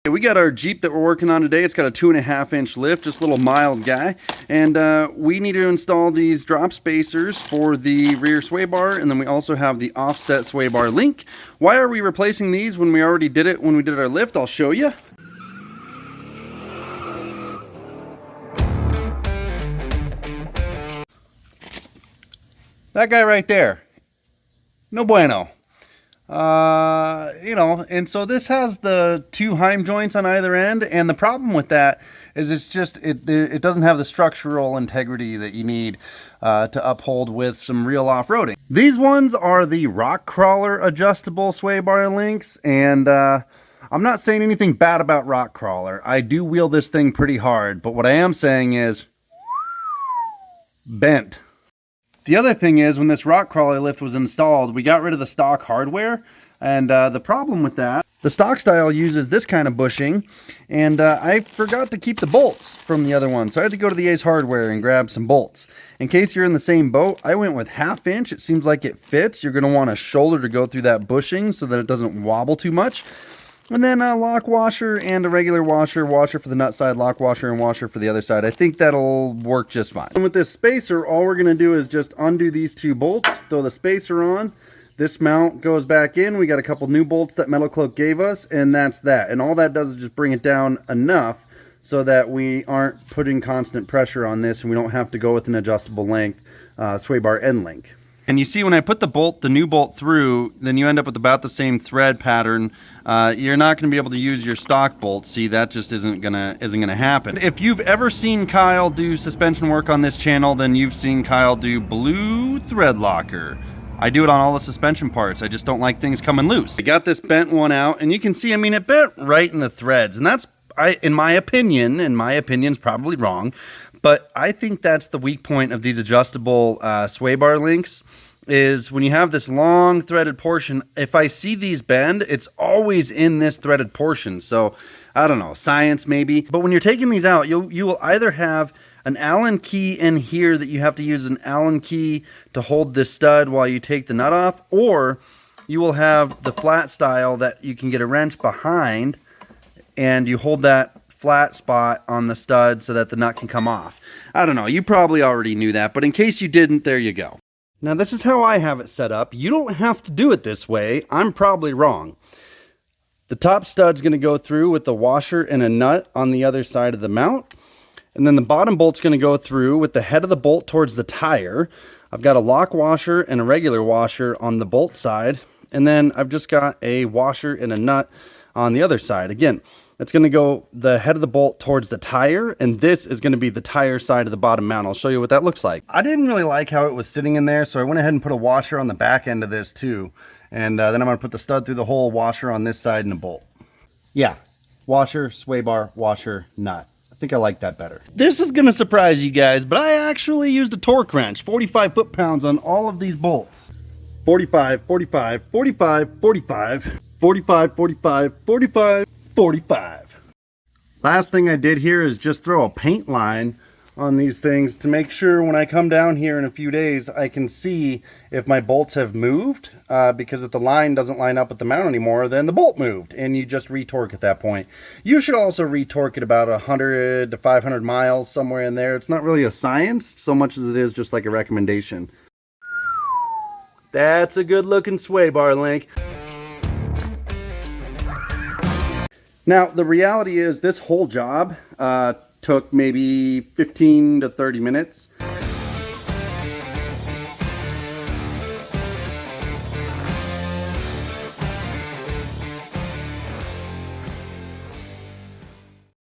We got our Jeep that we're working on today. It's got a 2.5-inch lift, just a little mild guy. And we need to install these drop spacers for the rear sway bar, and then we also have the offset sway bar link. Why are we replacing these when we already did it when we did our lift? I'll show you. That guy right there, no bueno. You know, and so this has the two Heim joints on either end, and the problem with that is it doesn't have the structural integrity that you need to uphold with some real off-roading. These ones are the Rock Crawler adjustable sway bar links, and I'm not saying anything bad about Rock Crawler. I do wheel this thing pretty hard, but what I am saying is bent. The other thing is, when this Rock Crawler lift was installed, we got rid of the stock hardware, and the problem with that, the stock style uses this kind of bushing, and I forgot to keep the bolts from the other one, so I had to go to the Ace Hardware and grab some bolts. In case you're in the same boat, I went with 1/2 inch. It seems like it fits. You're going to want a shoulder to go through that bushing so that it doesn't wobble too much. And then a lock washer and a regular washer for the nut side, lock washer and washer for the other side. I think that'll work just fine. And with this spacer, all we're gonna do is just undo these two bolts, throw the spacer on, this mount goes back in, we got a couple new bolts that Metal Cloak gave us, and that's that. And all that does is just bring it down enough so that we aren't putting constant pressure on this and we don't have to go with an adjustable length sway bar end link. And you see, when I put the new bolt through, then you end up with about the same thread pattern. You're not going to be able to use your stock bolt. See, that just isn't gonna happen. If you've ever seen Kyle do suspension work on this channel, then you've seen Kyle do blue thread locker. I do it on all the suspension parts. I just don't like things coming loose. I got this bent one out, and you can see, I mean, it bent right in the threads, and that's, in my opinion, and my opinion's probably wrong, but I think that's the weak point of these adjustable sway bar links, is when you have this long threaded portion. If I see these bend, it's always in this threaded portion. So I don't know, science maybe. But when you're taking these out, you will either have an Allen key in here that you have to use an Allen key to hold this stud while you take the nut off, or you will have the flat style that you can get a wrench behind and you hold that flat spot on the stud so that the nut can come off. I don't know, you probably already knew that, but in case you didn't, there you go. Now this is how I have it set up. You don't have to do it this way. I'm probably wrong. The top stud's going to go through with the washer and a nut on the other side of the mount. And then the bottom bolt's going to go through with the head of the bolt towards the tire. I've got a lock washer and a regular washer on the bolt side. And then I've just got a washer and a nut on the other side. Again, it's going to go the head of the bolt towards the tire, and this is going to be the tire side of the bottom mount. I'll show you what that looks like. I didn't really like how it was sitting in there, so I went ahead and put a washer on the back end of this too. And then I'm going to put the stud through the hole, washer on this side, and a bolt. Yeah, washer, sway bar, washer, nut. I think I like that better. This is going to surprise you guys, but I actually used a torque wrench, 45 foot-pounds on all of these bolts. 45, 45, 45, 45, 45, 45, 45, 45. Last thing I did here is just throw a paint line on these things to make sure when I come down here in a few days I can see if my bolts have moved, because if the line doesn't line up with the mount anymore, then the bolt moved and you just retorque at that point. You should also retorque at about 100 to 500 miles, somewhere in there. It's not really a science so much as it is just like a recommendation. That's a good looking sway bar link. Now, the reality is this whole job took maybe 15 to 30 minutes.